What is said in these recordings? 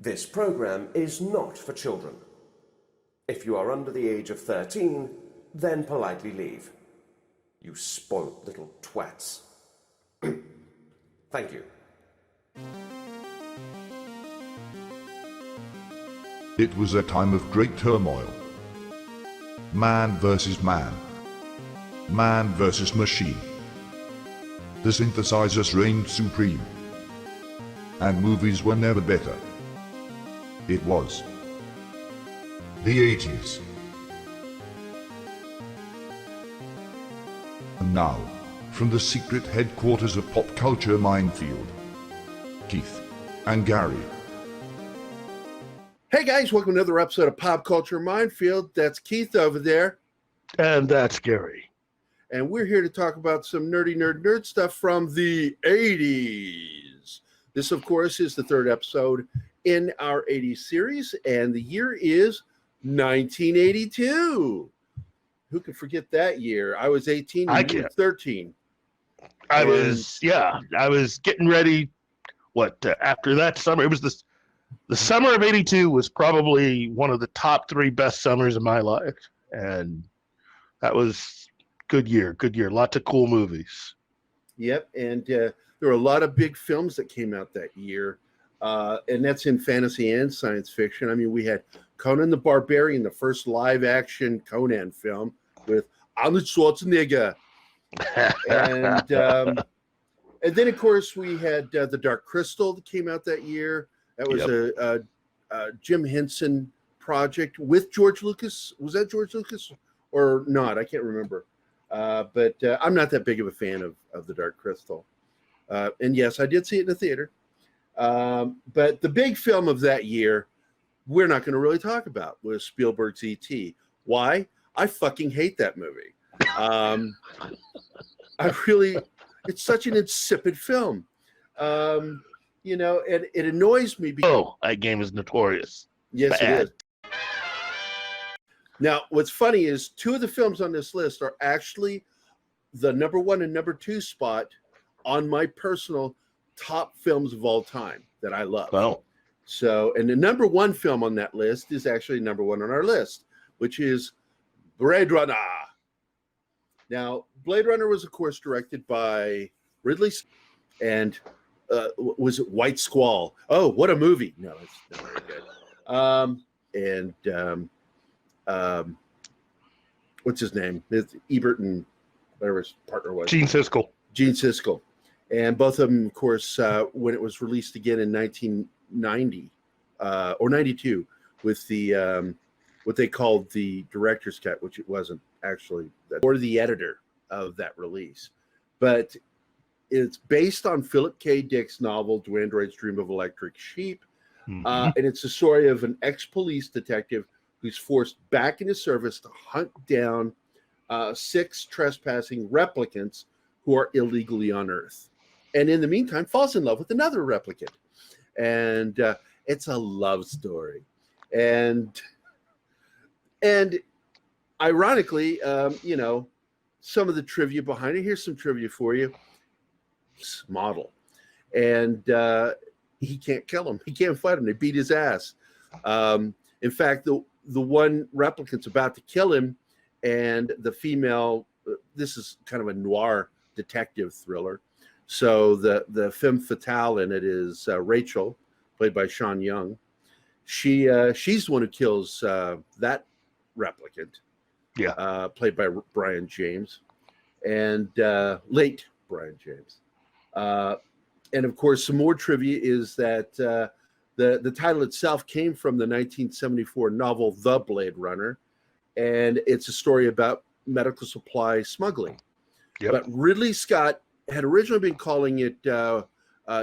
This program is not for children. If you are under the age of 13, then politely leave. You spoilt little twats. Thank you. It was a time of great turmoil. Man versus man. Man versus machine. The synthesizers reigned supreme. And movies were never better. It was the 80s. And now, from the secret headquarters of Pop Culture Minefield, Keith and Gary. Hey guys, welcome to another episode of Pop Culture Minefield. That's Keith over there. And that's Gerry. And we're here to talk about some nerd stuff from the 80s. This, of course, is the third episode in our 80s series, and the year is 1982. Who could forget that year? I was 18 and you were 13. I was getting ready. After that summer, it was the summer of 82 was probably one of the top three best summers of my life. And that was good year. Lots of cool movies. Yep. And there were a lot of big films that came out that year. And that's in fantasy and science fiction. I mean, we had Conan the Barbarian, the first live action Conan film with Arnold Schwarzenegger. And then, of course, we had The Dark Crystal that came out that year. That was a Jim Henson project with George Lucas. Was that George Lucas or not? I can't remember. But I'm not that big of a fan of The Dark Crystal. And yes, I did see it in the theater. But the big film of that year, we're not going to really talk about, was Spielberg's E.T. Why? I fucking hate that movie. It's such an insipid film. And it annoys me. That game is notorious. Yes, Bad. it is. Now, what's funny is two of the films on this list are actually the number one and number two spot on my personal top films of all time that I love. Well, So, and the number one film on that list is actually number one on our list, which is Blade Runner. Now, Blade Runner was, of course, directed by Ridley Scott, and was it White Squall? Oh, what a movie! No, it's not very good. What's his name? It's Ebert and whatever his partner was. Gene Siskel. And both of them, of course, when it was released again in 1990 or 92, with the what they called the director's cut, which it wasn't actually, or the editor of that release. But it's based on Philip K. Dick's novel, Do Androids Dream of Electric Sheep? Mm-hmm. And it's the story of an ex-police detective who's forced back into service to hunt down 6 trespassing replicants who are illegally on Earth. And in the meantime, falls in love with another replicant. And it's a love story. And ironically, some of the trivia behind it, here's some trivia for you. Model. And he can't kill him. He can't fight him. They beat his ass. In fact, the one replicant's about to kill him, and the female, this is kind of a noir detective thriller. So the femme fatale in it is Rachel, played by Sean Young. She's the one who kills that replicant. Yeah. Played by Brian James, and late Brian James. And of course, some more trivia is that the title itself came from the 1974 novel The Blade Runner, and it's a story about medical supply smuggling. Yep. But Ridley Scott had originally been calling it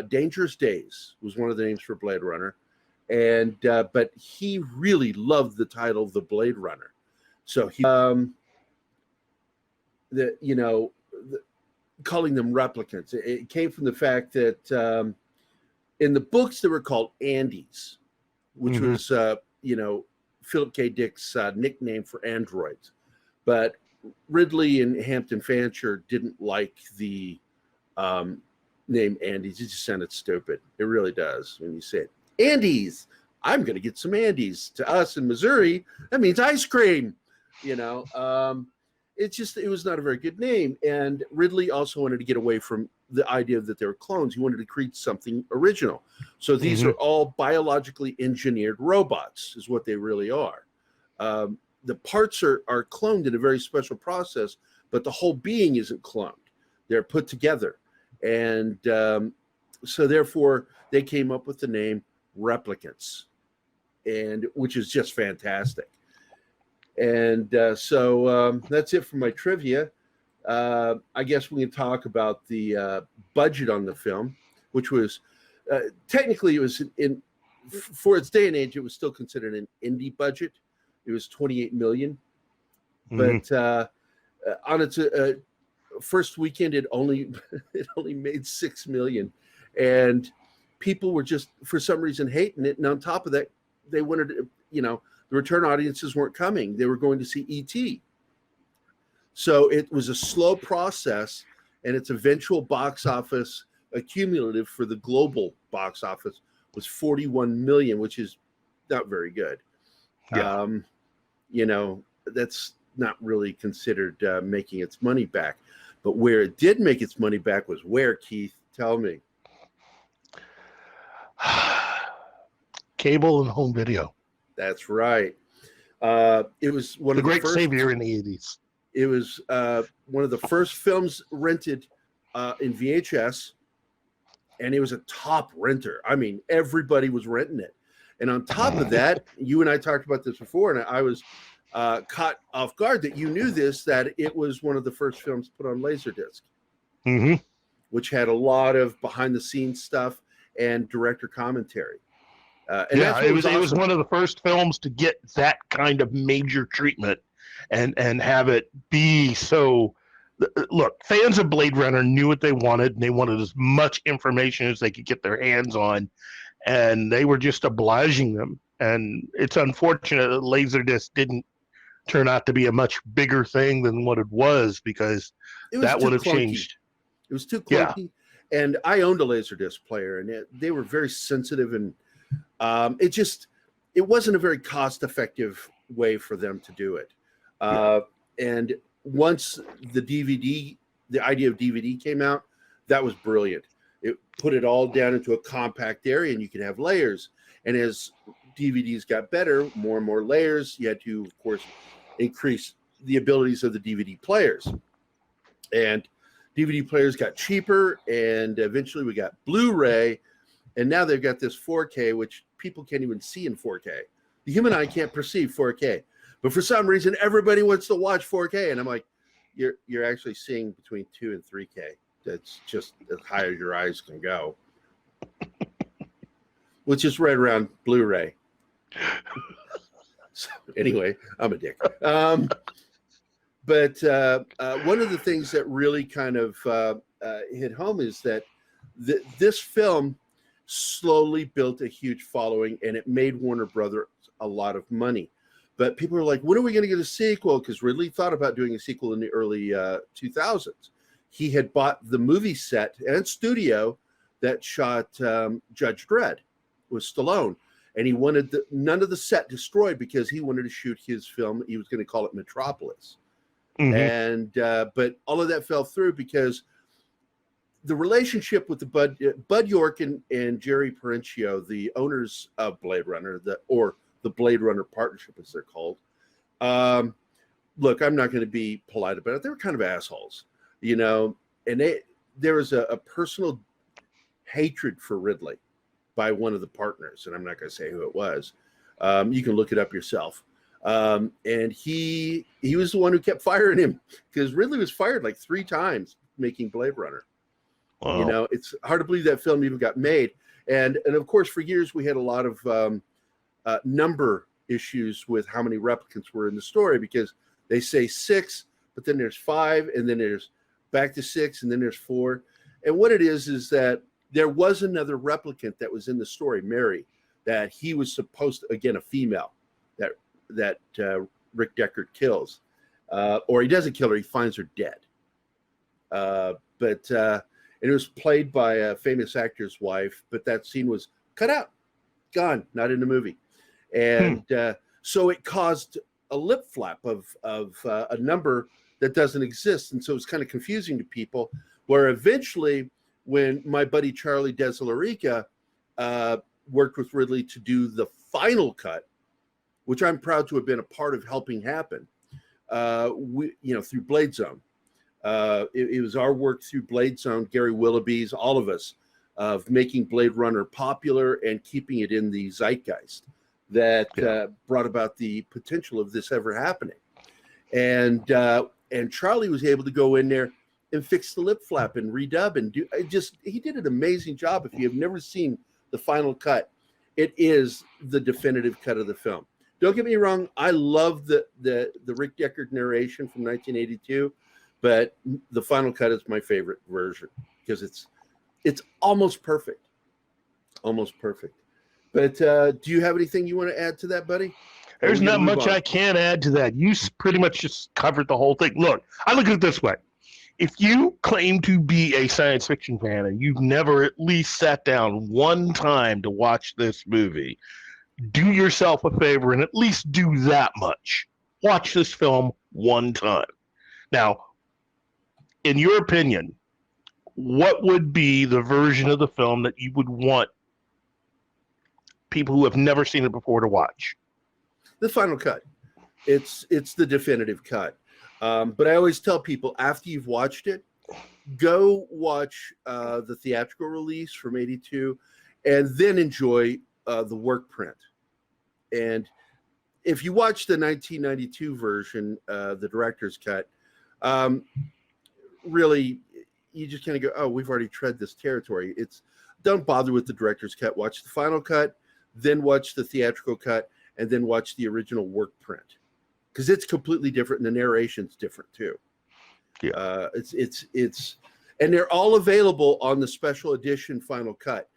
Dangerous Days, was one of the names for Blade Runner, and but he really loved the title The Blade Runner, so he calling them replicants. It came from the fact that in the books they were called Andes, which was Philip K. Dick's nickname for androids, but Ridley and Hampton Fancher didn't like the name Andes. It just sounded stupid. It really does when you say it. Andes, I'm going to get some Andes. To us in Missouri, that means ice cream. You know, it was not a very good name. And Ridley also wanted to get away from the idea that they were clones. He wanted to create something original. So these are all biologically engineered robots, is what they really are. The parts are cloned in a very special process, but the whole being isn't cloned. They're put together. And so therefore, they came up with the name replicants, and which is just fantastic. And so that's it for my trivia. I guess we can talk about the budget on the film, which was technically it was for its day and age, it was still considered an indie budget. It was 28 million, but on its first weekend, it only made 6 million, and people were just for some reason hating it. And on top of that, they wanted to, the return audiences weren't coming. They were going to see E.T. So it was a slow process, and its eventual box office accumulative for the global box office was 41 million, which is not very good. Yeah. That's not really considered making its money back. But where it did make its money back was where, Keith? Tell me. Cable and home video. That's right. It was one The of the great first, savior in the 80s. It was one of the first films rented in VHS, and it was a top renter. I mean, everybody was renting it. And on top of that, you and I talked about this before, and I was caught off guard that you knew this, that it was one of the first films put on Laserdisc, which had a lot of behind-the-scenes stuff and director commentary. And it was one of the first films to get that kind of major treatment and have it be so. Look, fans of Blade Runner knew what they wanted, and they wanted as much information as they could get their hands on, and they were just obliging them. And it's unfortunate that Laserdisc didn't turn out to be a much bigger thing than what it was, because that would have changed. It was too clunky. Yeah. And I owned a Laserdisc player, and they were very sensitive, and it wasn't a very cost-effective way for them to do it. And once the idea of DVD came out, that was brilliant. It put it all down into a compact area, and you could have layers. And as DVDs got better, more and more layers, you had to, of course, increase the abilities of the DVD players. And DVD players got cheaper, and eventually we got Blu-ray, and now they've got this 4K, which people can't even see in 4K. The human eye can't perceive 4K. But for some reason, everybody wants to watch 4K. And I'm like, you're actually seeing between 2 and 3K. That's just as high as your eyes can go. Which is right around Blu-ray. So anyway, I'm a dick. But one of the things that really kind of hit home is that this film slowly built a huge following, and it made Warner Brothers a lot of money. But people were like, when are we going to get a sequel? Because Ridley thought about doing a sequel in the early 2000s. He had bought the movie set and studio that shot Judge Dredd with Stallone. And he wanted none of the set destroyed because he wanted to shoot his film. He was going to call it Metropolis. And but all of that fell through because the relationship with the Bud York and Gerry Parenchio, the owners of Blade Runner, the Blade Runner Partnership, as they're called. Look, I'm not going to be polite about it. They were kind of assholes, and there was a personal hatred for Ridley by one of the partners, and I'm not going to say who it was. You can look it up yourself. And he was the one who kept firing him because Ridley was fired like 3 times making Blade Runner. Wow. It's hard to believe that film even got made. And of course, for years, we had a lot of number issues with how many replicants were in the story because they say 6, but then there's 5, and then there's back to 6, and then there's 4. And what it is that there was another replicant that was in the story, Mary, that he was supposed to, again, a female that Rick Deckard kills. Or he doesn't kill her, he finds her dead. And it was played by a famous actor's wife, but that scene was cut out gone, not in the movie. And so it caused a lip flap of a number that doesn't exist. And so it's kind of confusing to people, where eventually when my buddy Charlie Desalarica worked with Ridley to do the final cut, which I'm proud to have been a part of helping happen, through Blade Zone. It was our work through Blade Zone, Gary Willoughby's, all of us, of making Blade Runner popular and keeping it in the zeitgeist that brought about the potential of this ever happening. And Charlie was able to go in there and fix the lip flap and redub and he did an amazing job. If you have never seen the final cut, it is the definitive cut of the film. Don't get me wrong, I love the Rick Deckard narration from 1982, but the final cut is my favorite version because it's almost perfect. Almost perfect. But do you have anything you want to add to that, buddy? There's not much I can add to that. You pretty much just covered the whole thing. Look, I look at it this way. If you claim to be a science fiction fan and you've never at least sat down one time to watch this movie, do yourself a favor and at least do that much. Watch this film one time. Now, in your opinion, what would be the version of the film that you would want people who have never seen it before to watch? The final cut. It's the definitive cut. But I always tell people, after you've watched it, go watch the theatrical release from '82 and then enjoy the work print. And if you watch the 1992 version, the director's cut, really, you just kind of go, oh, we've already tread this territory. Don't bother with the director's cut. Watch the final cut, then watch the theatrical cut, and then watch the original work print, because it's completely different and the narration's different too. Yeah, it's and they're all available on the special edition final cut.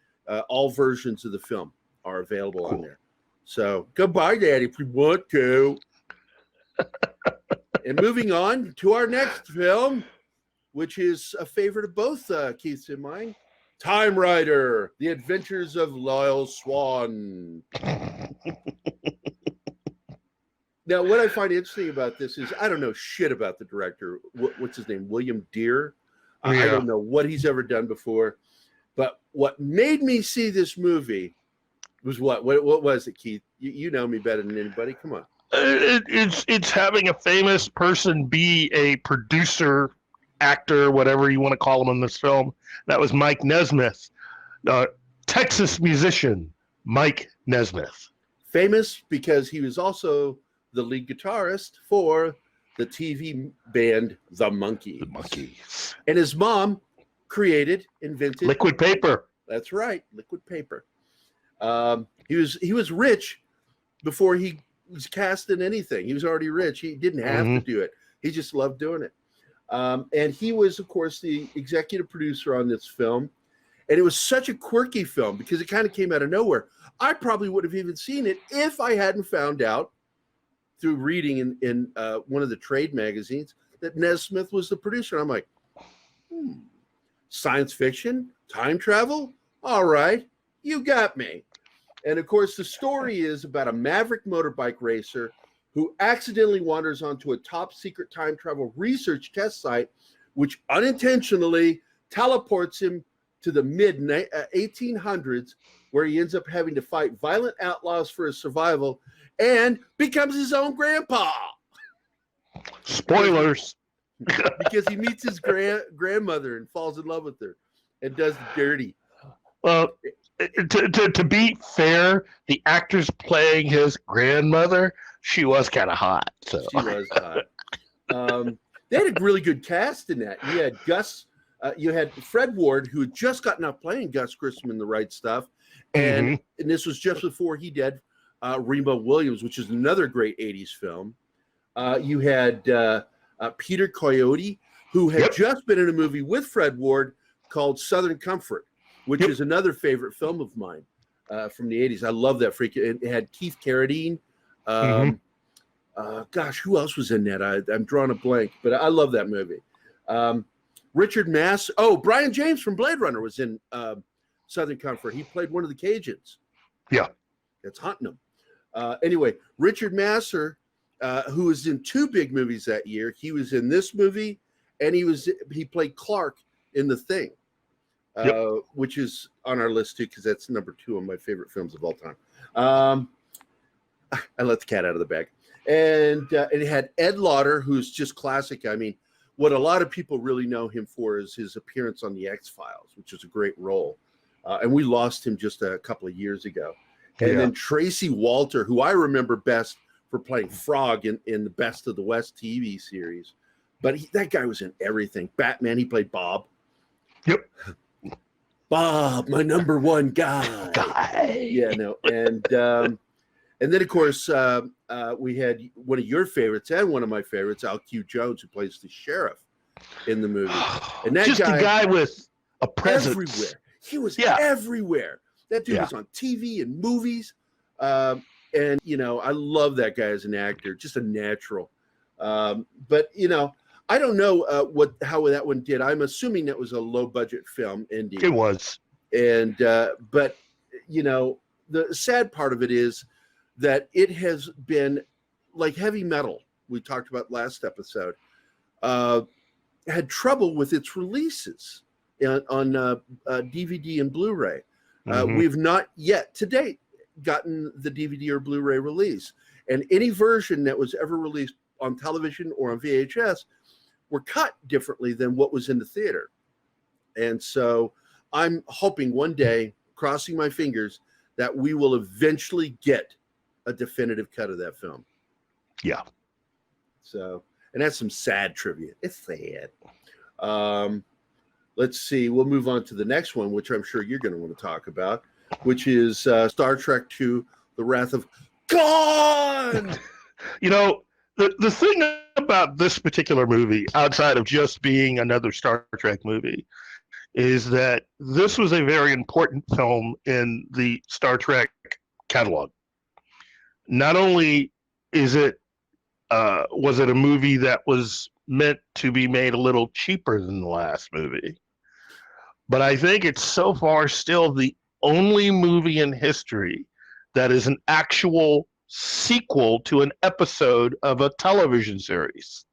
All versions of the film are available on there. So go buy that if you want to. And moving on to our next film, which is a favorite of both Keith's and mine, Time Rider: The Adventures of Lyle Swan. Now, what I find interesting about this is I don't know shit about the director. What's his name? William Deere. I don't know what he's ever done before. But what made me see this movie was what was it, Keith? You know me better than anybody. Come on. It's having a famous person be a producer, actor, whatever you want to call him in this film. That was Mike Nesmith, Texas musician Mike Nesmith. Famous because he was also the lead guitarist for the TV band The Monkees. The Monkees. And his mom invented liquid paper. That's right, liquid paper. He was rich before he was cast in anything. He was already rich. He didn't have to do it. He just loved doing it. And he was, of course, the executive producer on this film. And it was such a quirky film because it kind of came out of nowhere. I probably would have even seen it if I hadn't found out through reading in one of the trade magazines that Nesmith was the producer. And I'm like, science fiction, time travel? All right, you got me. And of course, the story is about a maverick motorbike racer who accidentally wanders onto a top secret time travel research test site, which unintentionally teleports him to the mid 1800s, where he ends up having to fight violent outlaws for his survival and becomes his own grandpa. Spoilers. Because he meets his grandmother and falls in love with her and does the dirty. Well, to be fair, the actress playing his grandmother, she was kind of hot. So. She was hot. They had a really good cast in that. You had Gus, you had Fred Ward, who had just gotten out playing Gus Grissom in The Right Stuff, and this was just before he did Remo Williams, which is another great 80s film. You had Peter Coyote, who had just been in a movie with Fred Ward called Southern Comfort, which is another favorite film of mine from the 80s. I love that freak. It had Keith Carradine. Gosh, who else was in that? I'm drawing a blank, but I love that movie. Richard Mass. Oh, Brian James from Blade Runner was in Southern Comfort. He played one of the Cajuns. Yeah. It's hunting them. Anyway, Richard Masur, who was in 2 big movies that year. He was in this movie, and he played Clark in The Thing, which is on our list too, because that's number 2 of my favorite films of all time. I let the cat out of the bag. And it had Ed Lauder, who's just classic. I mean, what a lot of people really know him for is his appearance on The X-Files, which is a great role. And we lost him just a couple of years ago. And then Tracy Walter, who I remember best for playing Frog in the Best of the West TV series. But that guy was in everything. Batman, he played Bob. Yep. Bob, my number one guy. Yeah, no. And then, of course, we had one of your favorites and one of my favorites, Al Q. Jones, who plays the sheriff in the movie. And that just a guy with a presence. Everywhere. He was everywhere. That dude was on TV and movies. And, you know, I love that guy as an actor, just a natural. But, you know, I don't know how that one did. I'm assuming that was a low-budget film, indeed. It was. And, but, you know, the sad part of it is that it has been like heavy metal, we talked about last episode, had trouble with its releases on DVD and Blu-ray. We've not yet to date gotten the DVD or Blu-ray release. And any version that was ever released on television or on VHS were cut differently than what was in the theater. And so I'm hoping one day, crossing my fingers, that we will eventually get a definitive cut of that film. Yeah. So, and that's some sad trivia. It's sad. Let's see. We'll move on to the next one, which I'm sure you're going to want to talk about, which is Star Trek II, The Wrath of Khan. You know, the thing about this particular movie, outside of just being another Star Trek movie, is that this was a very important film in the Star Trek catalog. Not only was it a movie that was meant to be made a little cheaper than the last movie, but I think it's so far still the only movie in history that is an actual sequel to an episode of a television series.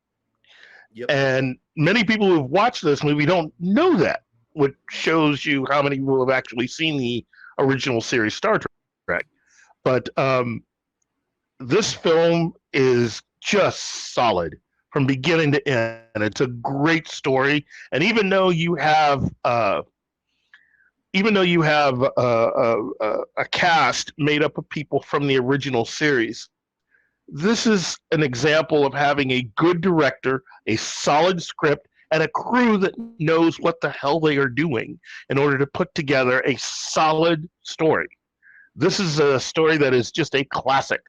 Yep. And many people who've watched this movie don't know that, which shows you how many people have actually seen the original series Star Trek. But this film is just solid from beginning to end. It's a great story, and even though you have a cast made up of people from the original series, this is an example of having a good director, a solid script, and a crew that knows what the hell they are doing in order to put together a solid story. This is a story that is just a classic,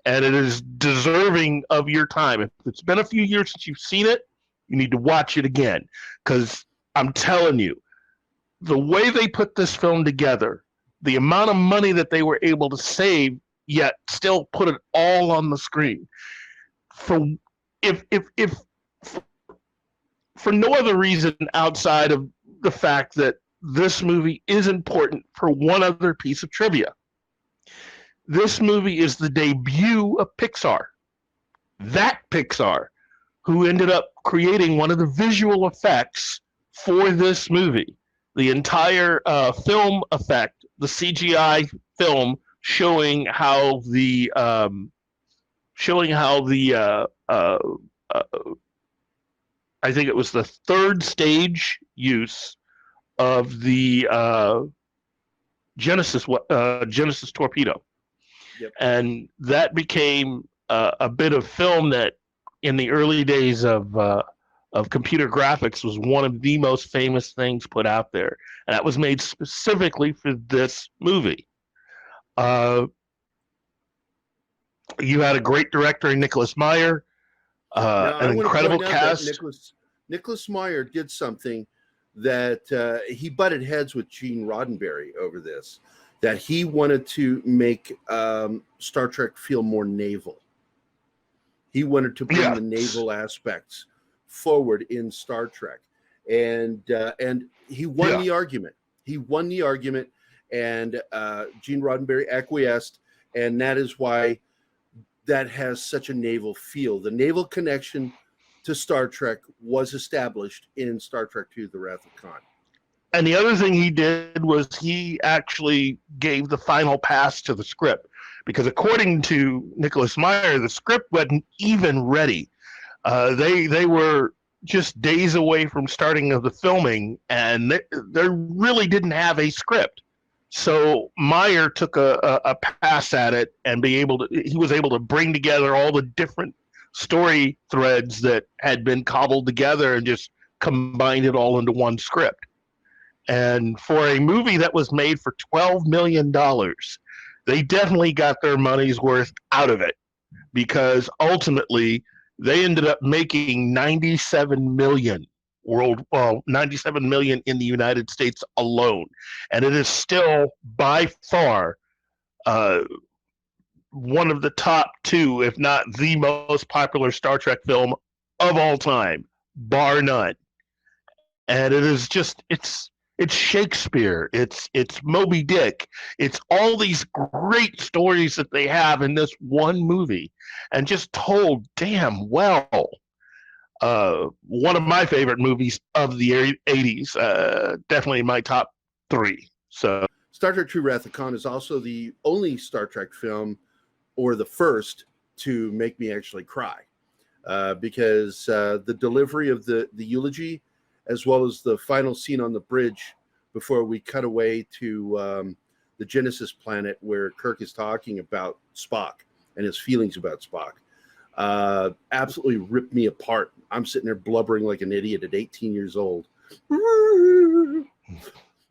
and it is deserving of your time. If it's been a few years since you've seen it, you need to watch it again, because I'm telling you, the way they put this film together, the amount of money that they were able to save, yet still put it all on the screen. For no other reason outside of the fact that this movie is important for one other piece of trivia. This movie is the debut of Pixar. That Pixar, who ended up creating one of the visual effects for this movie. The entire film effect, the CGI film showing how the I think it was the third stage use of the Genesis torpedo. Yep. And that became a bit of film that in the early days of computer graphics was one of the most famous things put out there. And that was made specifically for this movie. You had a great director in Nicholas Meyer, an incredible cast. Nicholas Meyer did something that he butted heads with Gene Roddenberry over this, that he wanted to make Star Trek feel more naval. He wanted to bring the naval aspects forward in Star Trek, and he won the argument. He won the argument, and Gene Roddenberry acquiesced, and that is why that has such a naval feel. The naval connection to Star Trek was established in Star Trek II: The Wrath of Khan. And the other thing he did was he actually gave the final pass to the script, because according to Nicholas Meyer, the script wasn't even ready. They were just days away from starting of the filming, and they really didn't have a script. So Meyer took a pass at it and he was able to bring together all the different story threads that had been cobbled together and just combined it all into one script. And for a movie that was made for $12 million, they definitely got their money's worth out of it, because ultimately they ended up making $97 million in the United States alone. And it is still by far one of the top two, if not the most popular Star Trek film of all time, bar none. And it is just, it's Shakespeare, it's Moby Dick, it's all these great stories that they have in this one movie, and just told damn well. One of my favorite movies of the 80s, definitely my top three. So Star Trek II: Wrath of Khan is also the only Star Trek film, or the first, to make me actually cry, because the delivery of the eulogy, as well as the final scene on the bridge before we cut away to the Genesis planet where Kirk is talking about Spock and his feelings about Spock, absolutely ripped me apart. I'm sitting there blubbering like an idiot at 18 years old.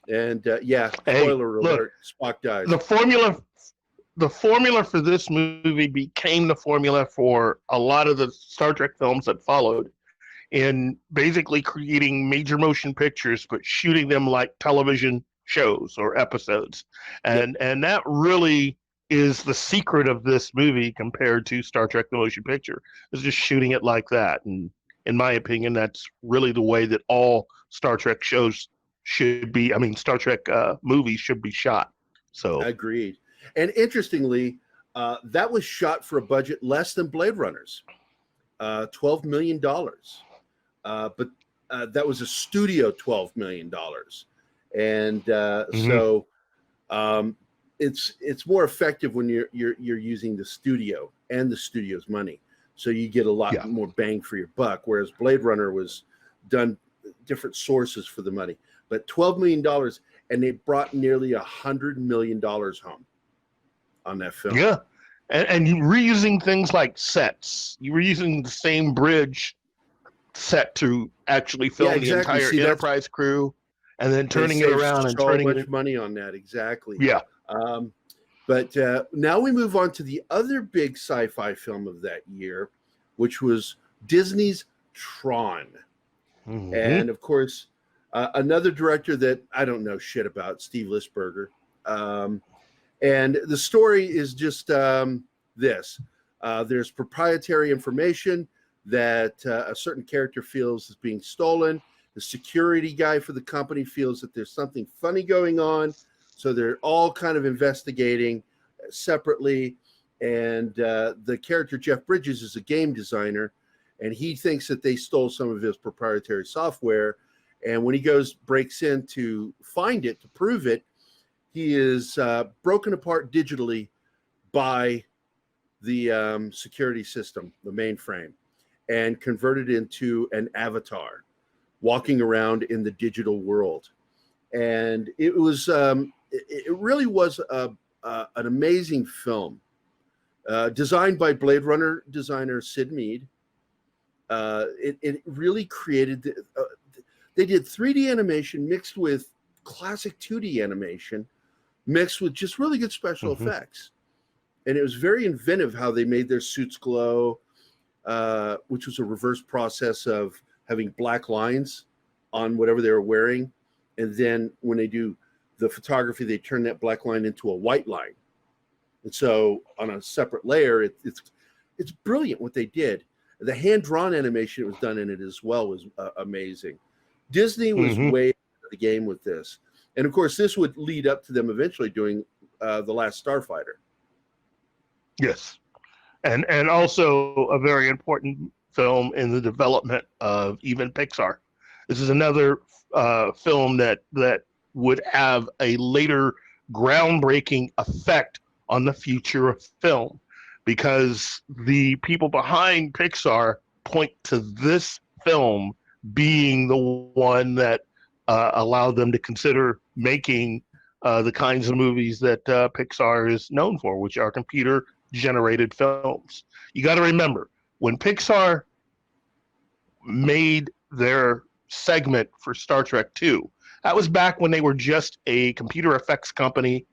And spoiler alert, Spock dies. The formula for this movie became the formula for a lot of the Star Trek films that followed, in basically creating major motion pictures, but shooting them like television shows or episodes. And that really is the secret of this movie compared to Star Trek the Motion Picture, is just shooting it like that. And in my opinion, that's really the way that all Star Trek shows should be. I mean, Star Trek movies should be shot. So agreed. And interestingly, that was shot for a budget less than Blade Runner's, $12 million. But that was a studio $12 million. And so it's more effective when you're using the studio and the studio's money. So you get a lot more bang for your buck, whereas Blade Runner was done different sources for the money. But $12 million, and they brought nearly $100 million home on that film. Yeah. And you reusing things like sets. You were using the same bridge set to actually film the entire Enterprise crew, and then turning it around and turning so much money on that. Exactly. Yeah. But now we move on to the other big sci-fi film of that year, which was Disney's Tron. Mm-hmm. And of course, another director that I don't know shit about, Steve Lisberger. And the story is just this. There's proprietary information that a certain character feels is being stolen. The security guy for the company feels that there's something funny going on. So they're all kind of investigating separately. And the character Jeff Bridges is a game designer, and he thinks that they stole some of his proprietary software. And when he breaks in to find it, to prove it, he is broken apart digitally by the security system, the mainframe, and converted into an avatar walking around in the digital world. And it was it really was an amazing film, designed by Blade Runner designer Sid Mead. It really created they did 3D animation mixed with classic 2D animation, mixed with just really good special effects. And it was very inventive how they made their suits glow, which was a reverse process of having black lines on whatever they were wearing. And then when they do the photography, they turn that black line into a white line. And so on a separate layer, it's brilliant what they did. The hand-drawn animation that was done in it as well was amazing. Disney was way ahead of the game with this. And of course, this would lead up to them eventually doing The Last Starfighter. Yes. And also a very important film in the development of even Pixar. This is another film that would have a later groundbreaking effect on the future of film, because the people behind Pixar point to this film being the one that allowed them to consider making the kinds of movies that Pixar is known for, which are computer-generated films. You got to remember, when Pixar made their segment for Star Trek II, that was back when they were just a computer effects company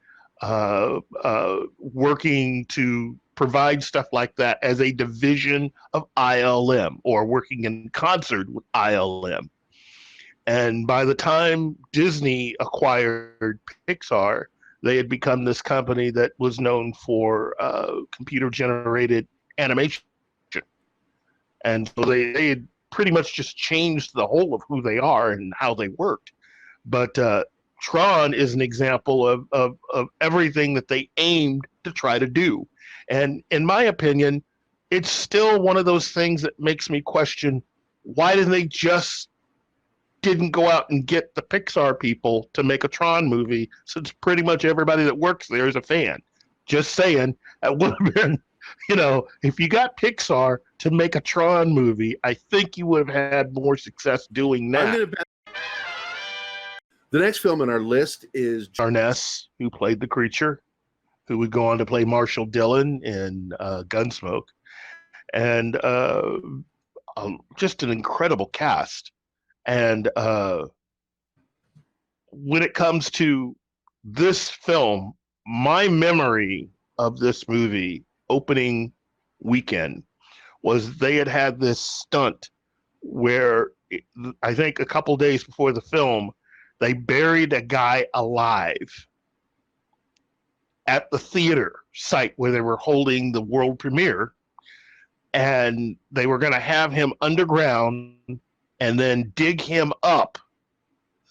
working to provide stuff like that as a division of ILM, or working in concert with ILM. And by the time Disney acquired Pixar, they had become this company that was known for computer-generated animation. And so they had pretty much just changed the whole of who they are and how they worked. But Tron is an example of everything that they aimed to try to do. And in my opinion, it's still one of those things that makes me question, why didn't they just didn't go out and get the Pixar people to make a Tron movie, since pretty much everybody that works there is a fan? Just saying, that would have been, if you got Pixar to make a Tron movie, I think you would have had more success doing that. The next film on our list is Arness, who played the creature, who would go on to play Marshall Dillon in Gunsmoke, and just an incredible cast. And when it comes to this film, my memory of this movie opening weekend was they had this stunt where I think a couple days before the film, they buried a guy alive at the theater site where they were holding the world premiere, and they were going to have him underground and then dig him up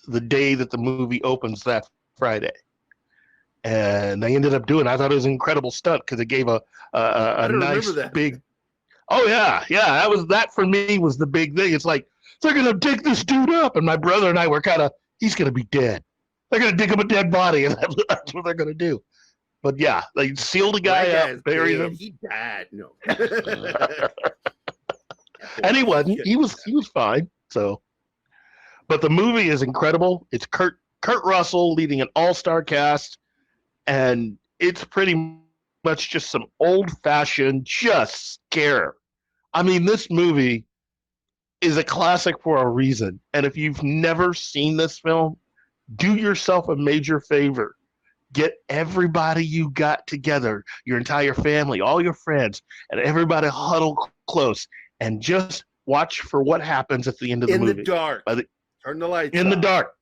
the day that the movie opens that Friday. And they ended up doing, I thought it was an incredible stunt, because it gave a nice big, oh yeah. That for me was the big thing. It's like, they're going to dig this dude up. And my brother and I were he's going to be dead. They're going to dig him a dead body, and that's what they're going to do. But yeah, they sealed the guy up, buried him. He died. No. And he wasn't. He was fine. So, but the movie is incredible. It's Kurt Russell leading an all-star cast, and it's pretty much just some old-fashioned just scare. I mean, this movie is a classic for a reason. And if you've never seen this film, do yourself a major favor. Get everybody you got together, your entire family, all your friends, and everybody huddle close and just watch for what happens at the end of the movie. In the dark. Turn the lights in off. the dark.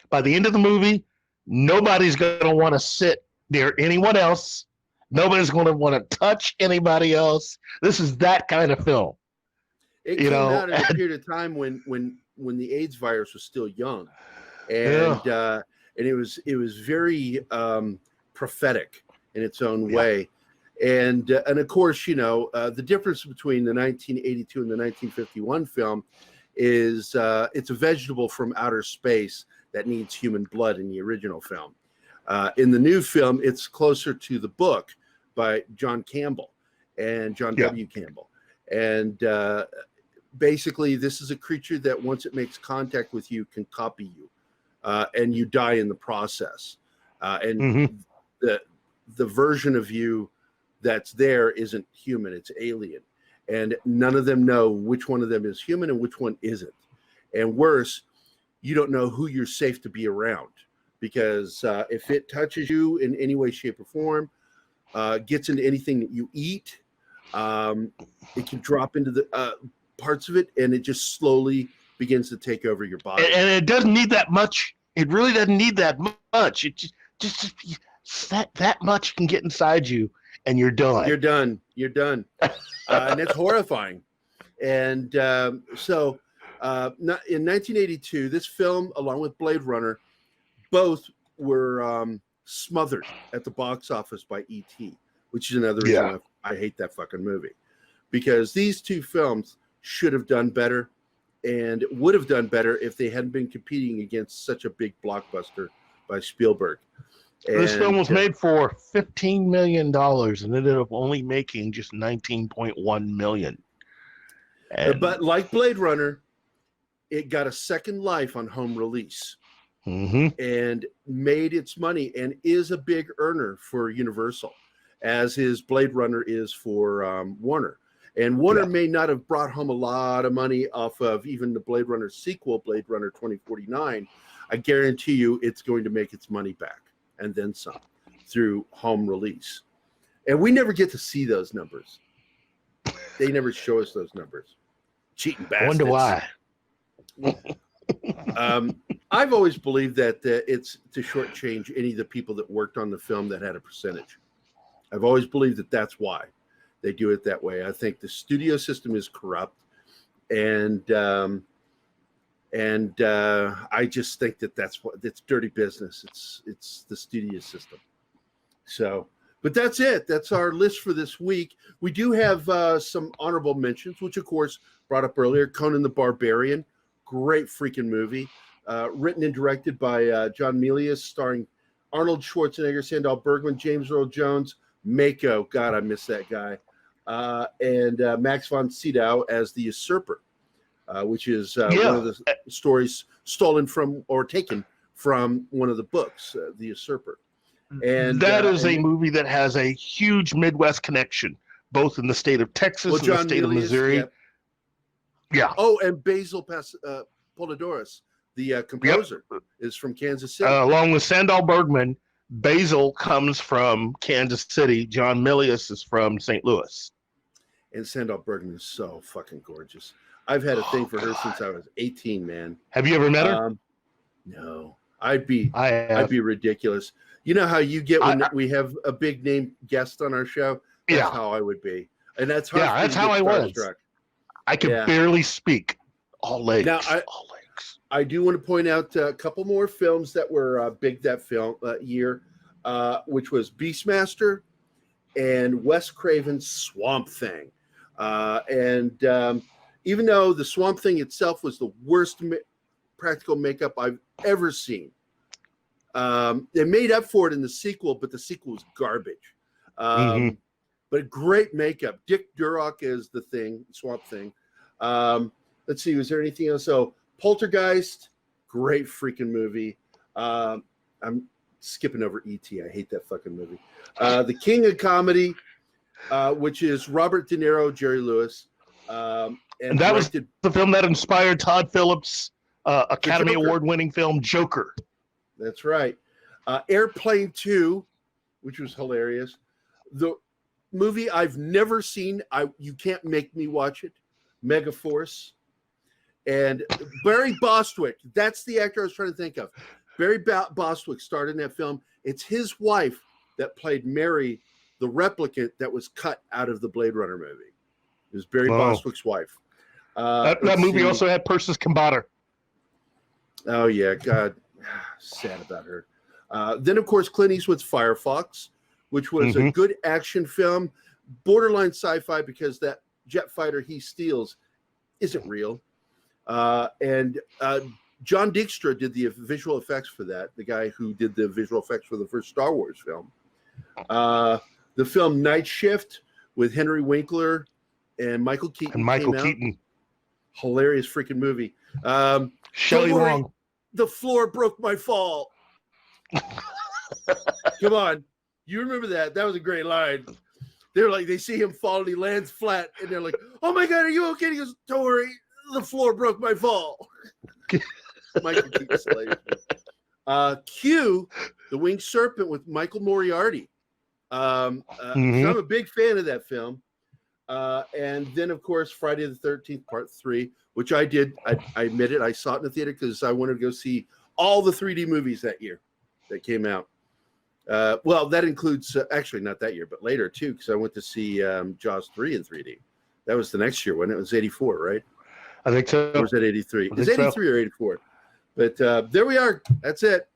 By the end of the movie, nobody's going to want to sit near anyone else. Nobody's going to want to touch anybody else. This is that kind of film. It came out in a period of time when the AIDS virus was still young, and it was very prophetic in its own way, and of course, the difference between the 1982 and the 1951 film is it's a vegetable from outer space that needs human blood in the original film. In the new film, it's closer to the book by John Campbell and John W. Campbell, and basically, this is a creature that once it makes contact with you can copy you, and you die in the process. And the version of you that's there isn't human; it's alien, and none of them know which one of them is human and which one isn't. And worse, you don't know who you're safe to be around, because if it touches you in any way, shape, or form, gets into anything that you eat, it can drop into the parts of it, and it just slowly begins to take over your body. And it doesn't need that much. It really doesn't need that much. It just that much can get inside you, and you're done. You're done. And it's horrifying. And so in 1982, this film, along with Blade Runner, both were smothered at the box office by E.T., which is another reason I hate that fucking movie. Because these two films should have done better and would have done better if they hadn't been competing against such a big blockbuster by Spielberg. This film was made for $15 million and ended up only making just $19.1 million. But like Blade Runner, it got a second life on home release and made its money and is a big earner for Universal, as is Blade Runner is for Warner. And Warner may not have brought home a lot of money off of even the Blade Runner sequel, Blade Runner 2049. I guarantee you it's going to make its money back and then some through home release. And we never get to see those numbers. They never show us those numbers. Cheating bastards. I wonder why. I've always believed that it's to shortchange any of the people that worked on the film that had a percentage. I've always believed that that's why they do it that way. I think the studio system is corrupt, and I just think that that's dirty business. It's the studio system. So, but that's it. That's our list for this week. We do have some honorable mentions, which of course brought up earlier. Conan the Barbarian, great freaking movie, written and directed by John Milius, starring Arnold Schwarzenegger, Sandahl Bergman, James Earl Jones, Mako. God, I miss that guy. And Max von Sydow as the Usurper, which is one of the stories stolen from or taken from one of the books, The Usurper. And that is a movie that has a huge Midwest connection, both in the state of Texas and the state of Missouri. Yeah. Oh, and Basil Polidorus, the composer, is from Kansas City. Along with Sandahl Bergman, Basil comes from Kansas City. John Milius is from St. Louis. And Sandahl Bergman is so fucking gorgeous. I've had a thing for her since I was 18, man. Have you ever met her? No. I'd be ridiculous. You know how you get when we have a big name guest on our show? That's how I would be. And that's hard. Yeah, that's how I was. I could barely speak. All legs. Now, I do want to point out a couple more films that were big that year, which was Beastmaster and Wes Craven's Swamp Thing. Even though the Swamp Thing itself was the worst practical makeup I've ever seen, they made up for it in the sequel, but the sequel was garbage. But great makeup. Dick Durock is the Thing, Swamp Thing. Let's see, was there anything else? So Poltergeist, great freaking movie. I'm skipping over E.T. I hate that fucking movie. The King of Comedy, which is Robert De Niro, Jerry Lewis. And that was the film that inspired Todd Phillips' Academy Award-winning film Joker. That's right. Airplane 2, which was hilarious. The movie I've never seen. You can't make me watch it. Megaforce. And Barry Bostwick. That's the actor I was trying to think of. Barry Bostwick starred in that film. It's his wife that played Mary, the replicant that was cut out of the Blade Runner movie. It was Barry Bostwick's wife. That movie also had Persis Khambatar. Oh, yeah. God. Sad about her. Then, of course, Clint Eastwood's Firefox, which was a good action film, borderline sci-fi because that jet fighter he steals isn't real. And John Dykstra did the visual effects for that, the guy who did the visual effects for the first Star Wars film. The film Night Shift with Henry Winkler and Michael Keaton. Hilarious freaking movie. Shelley Long. The floor broke my fall. Come on. You remember that? That was a great line. They're like, they see him fall and he lands flat and they're like, oh my God, are you okay? He goes, don't worry. The floor broke my fall. Michael Keaton's hilarious. Q, The Winged Serpent with Michael Moriarty. So I'm a big fan of that film. And then, of course, Friday the 13th, Part 3, which I did. I admit it. I saw it in the theater because I wanted to go see all the 3D movies that year that came out. Well, that includes, actually not that year, but later, too, because I went to see Jaws 3 in 3D. That was the next year when it was 84, right? I think so. Or was that 83? It was 83 or 84. But there we are. That's it.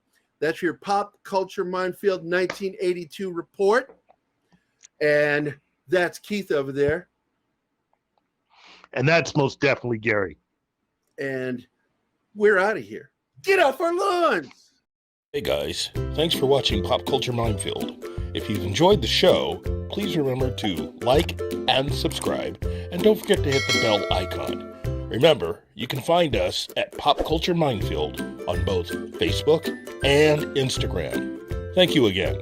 That's your Pop Culture Minefield 1982 report. And that's Keith over there. And that's most definitely Gerry. And we're out of here. Get off our lawns! Hey guys, thanks for watching Pop Culture Minefield. If you've enjoyed the show, please remember to like and subscribe, and don't forget to hit the bell icon. Remember, you can find us at Pop Culture Minefield on both Facebook and Instagram. Thank you again.